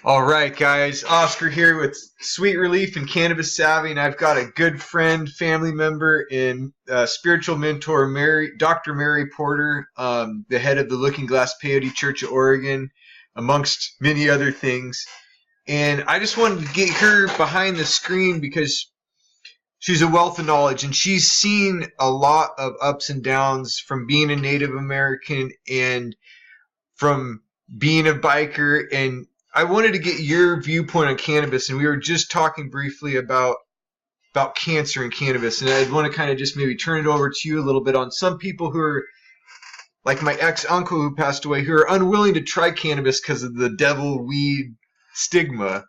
All right, guys. Oscar here with Sweet Relief and Cannabis Savvy, and I've got a good friend, family member, and spiritual mentor, Dr. Mary Porter, the head of the Looking Glass Peyote Church of Oregon, amongst many other things. And I just wanted to get her behind the screen because she's a wealth of knowledge, and she's seen a lot of ups and downs from being a Native American and from being a biker. And I wanted to get your viewpoint on cannabis, and we were just talking briefly about cancer and cannabis, and I'd want to kind of just maybe turn it over to you a little bit on some people who are like my ex-uncle who passed away, who are unwilling to try cannabis because of the devil weed stigma.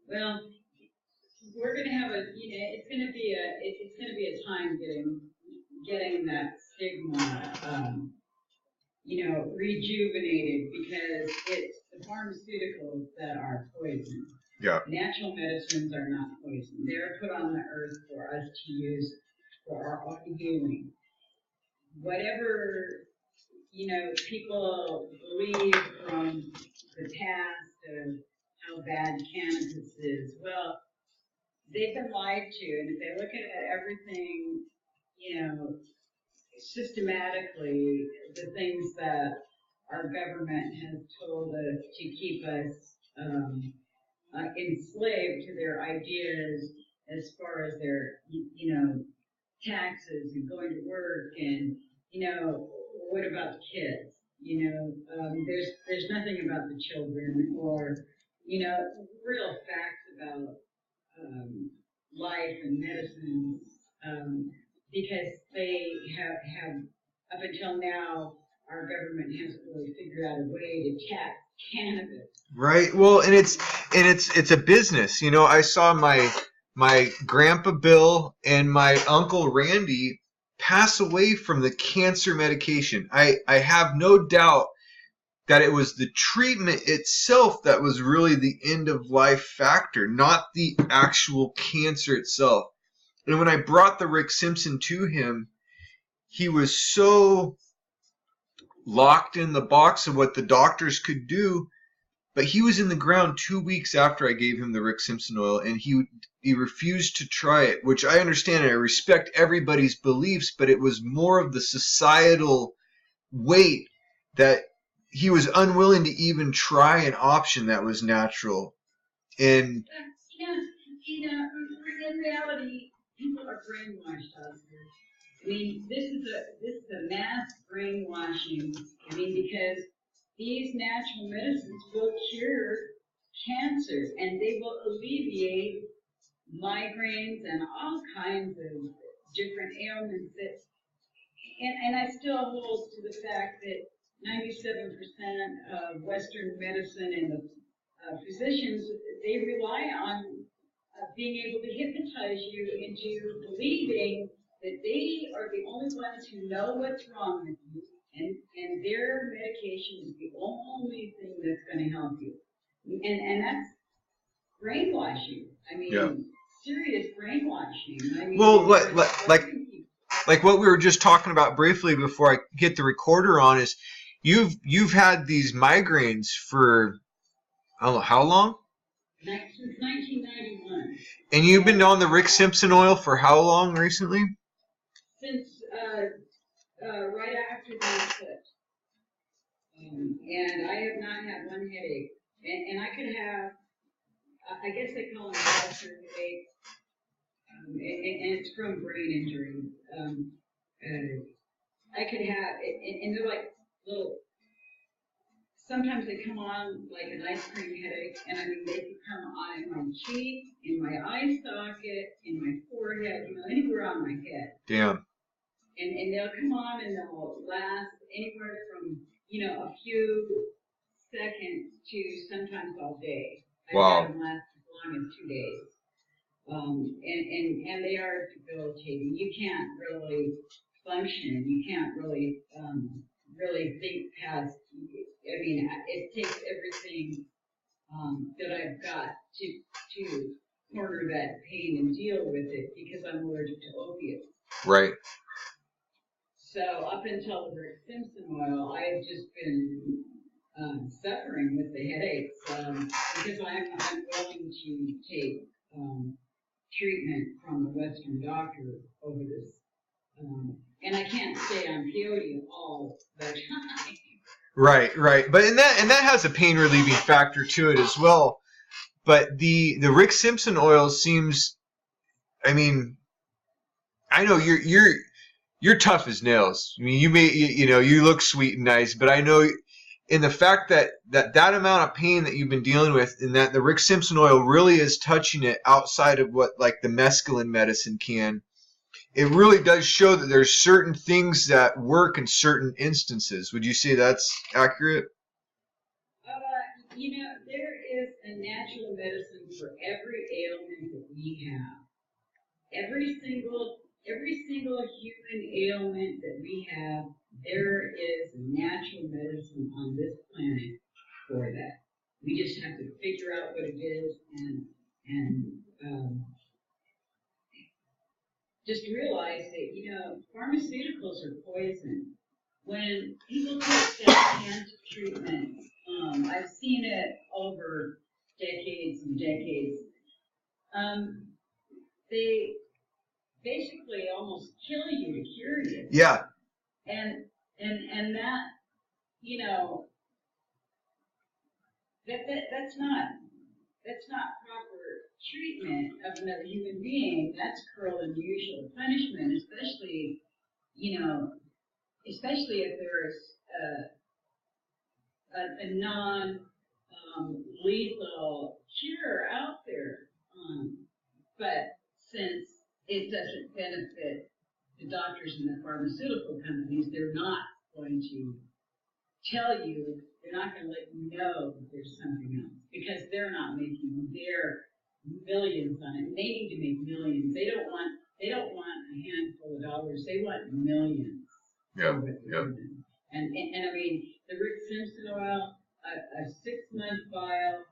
Well, we're going to have it's going to be a time getting that stigma, rejuvenated, because it's the pharmaceuticals that are poison. Yeah. Natural medicines are not poison. They're put on the earth for us to use for our own healing. Whatever, people believe from the past of how bad cannabis is, well, they've been lied to. And if they look at everything, systematically, the things that our government has told us to keep us enslaved to their ideas as far as their, taxes and going to work, and, what about the kids? There's nothing about the children, or, real facts about life and medicine, because they have up until now, our government hasn't really figured out a way to tax cannabis. Right. Well, and it's a business. I saw my grandpa Bill and my uncle Randy pass away from the cancer medication. I have no doubt that it was the treatment itself that was really the end of life factor, not the actual cancer itself. And when I brought the Rick Simpson to him, he was so locked in the box of what the doctors could do. But he was in the ground 2 weeks after I gave him the Rick Simpson oil, and he refused to try it, which I understand and I respect everybody's beliefs, but it was more of the societal weight that he was unwilling to even try an option that was natural. And in reality, people are brainwashed out there. I mean, this is a mass brainwashing. I mean, because these natural medicines will cure cancer, and they will alleviate migraines and all kinds of different ailments. And I still hold to the fact that 97% of Western medicine and the physicians, they rely on being able to hypnotize you into believing that they are the only ones who know what's wrong with you. And their medication is the only thing that's going to help you. And that's brainwashing. I mean, serious brainwashing. I mean, well, like what we were just talking about briefly before I get the recorder on is you've had these migraines for, I don't know, how long? Since 1991. And you've been on the Rick Simpson oil for how long recently? Since right after being clipped. And I have not had one headache. And I could have, I guess they call them cluster headaches, and it's from brain injury. I could have, and they're like little, sometimes they come on like an ice cream headache, and I mean, they could come on in my cheek, in my eye socket, in my forehead, anywhere on my head. Damn. And they'll come on and they'll last anywhere from, a few seconds to sometimes all day. Wow. I've had them last as long as 2 days. And they are debilitating. You can't really function. You can't really think past. I mean, it takes everything that I've got to corner that pain and deal with it, because I'm allergic to opiates. Right. So up until the Rick Simpson oil, I have just been suffering with the headaches because I'm willing to take treatment from a Western doctor over this. And I can't stay on peyote all the time. Right, right. But and that has a pain relieving factor to it as well. But the Rick Simpson oil seems, I mean, I know you're tough as nails. I mean, you look sweet and nice, but I know in the fact that amount of pain that you've been dealing with, and that the Rick Simpson oil really is touching it outside of what like the mescaline medicine can. It really does show that there's certain things that work in certain instances. Would you say that's accurate? There is a natural medicine for every ailment that we have. Every single human ailment that we have, there is a natural medicine on this planet for that. We just have to figure out what it is and just realize that, pharmaceuticals are poison. When people take that cancer treatment, I've seen it over decades and decades. They basically almost kill you to cure you. Yeah. And that, that's not proper treatment of another human being. That's cruel and unusual punishment, especially if there's a non lethal cure out there. But since it doesn't benefit the doctors and the pharmaceutical companies, they're not going to tell you, they're not going to let you know that there's something else because they're not making their millions on it. They need to make millions. They don't want a handful of dollars. They want millions. Yeah. Yeah. And I mean, the Rick Simpson oil, a 6-month vial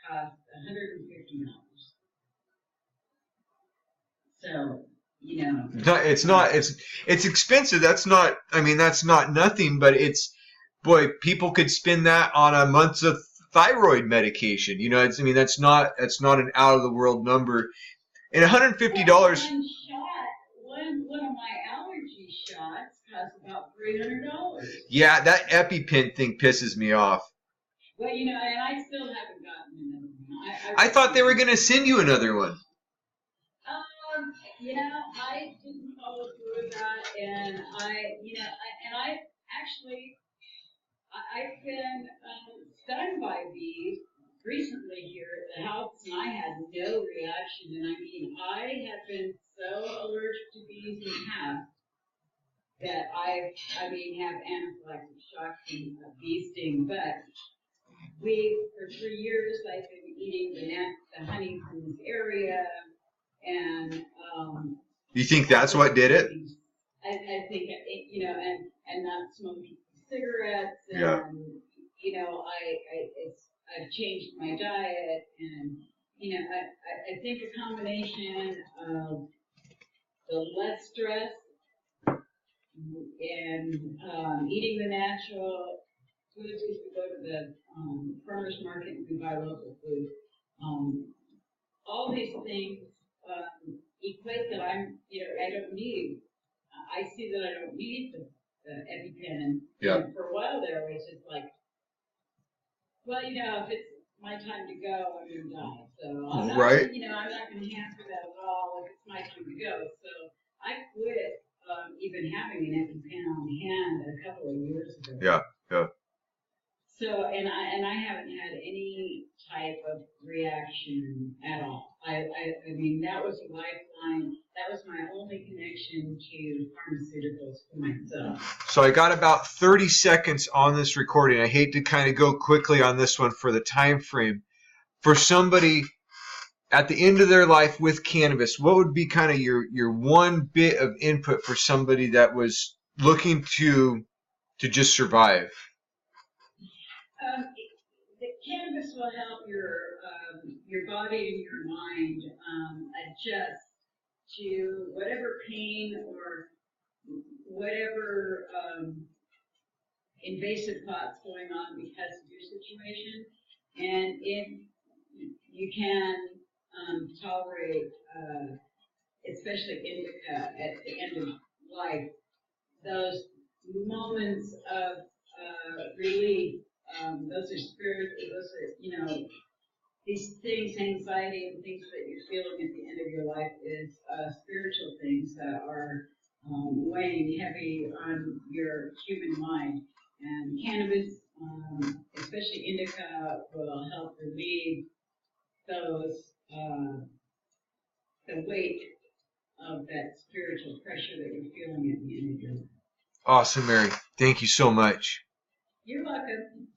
costs $150. So, it's expensive. That's not nothing, but people could spend that on a month of thyroid medication. That's not an out of the world number. And $150. One of my allergy shots costs about $300. Yeah, that EpiPen thing pisses me off. Well, and I still haven't gotten another one. I thought they were going to send you another one. I didn't follow through with that, and I've been stung by bees recently here at the house, and I had no reaction. And I have been so allergic to bees in the past that have anaphylactic shock from a bee sting. But for 3 years, I've been eating the honey from this area, and you think that's what did it? I think and not smoking cigarettes, and yeah. I've changed my diet, and I think a combination of the less stress and eating the natural foods, because we go to the farmers market and we buy local food. All these things equate that I don't need. I see that I don't need the EpiPen. And for a while there, it was just like, well, if it's my time to go, I'm going to die. So I'm not, right. I'm not going to hamper that at all if it's my time to go. So I quit even having an EpiPen on hand a couple of years ago. Yeah, yeah. So, and I haven't had any type of reaction at all. I mean, that was a lifeline. That was my only connection to pharmaceuticals for myself. So I got about 30 seconds on this recording. I hate to kind of go quickly on this one for the time frame. For somebody at the end of their life with cannabis, what would be kind of your one bit of input for somebody that was looking to just survive? The cannabis will help your body and your mind adjust to whatever pain or whatever invasive thoughts going on because of your conversation. And if you can tolerate, especially indica at the end of life, those moments of relief, those are spiritual, those are, you know, these things, anxiety and things that you're feeling at the end of your life is spiritual things that are weighing heavy on your human mind. And cannabis, especially indica, will help relieve those, the weight of that spiritual pressure that you're feeling at the end of your life. Awesome, Mary. Thank you so much. You're welcome.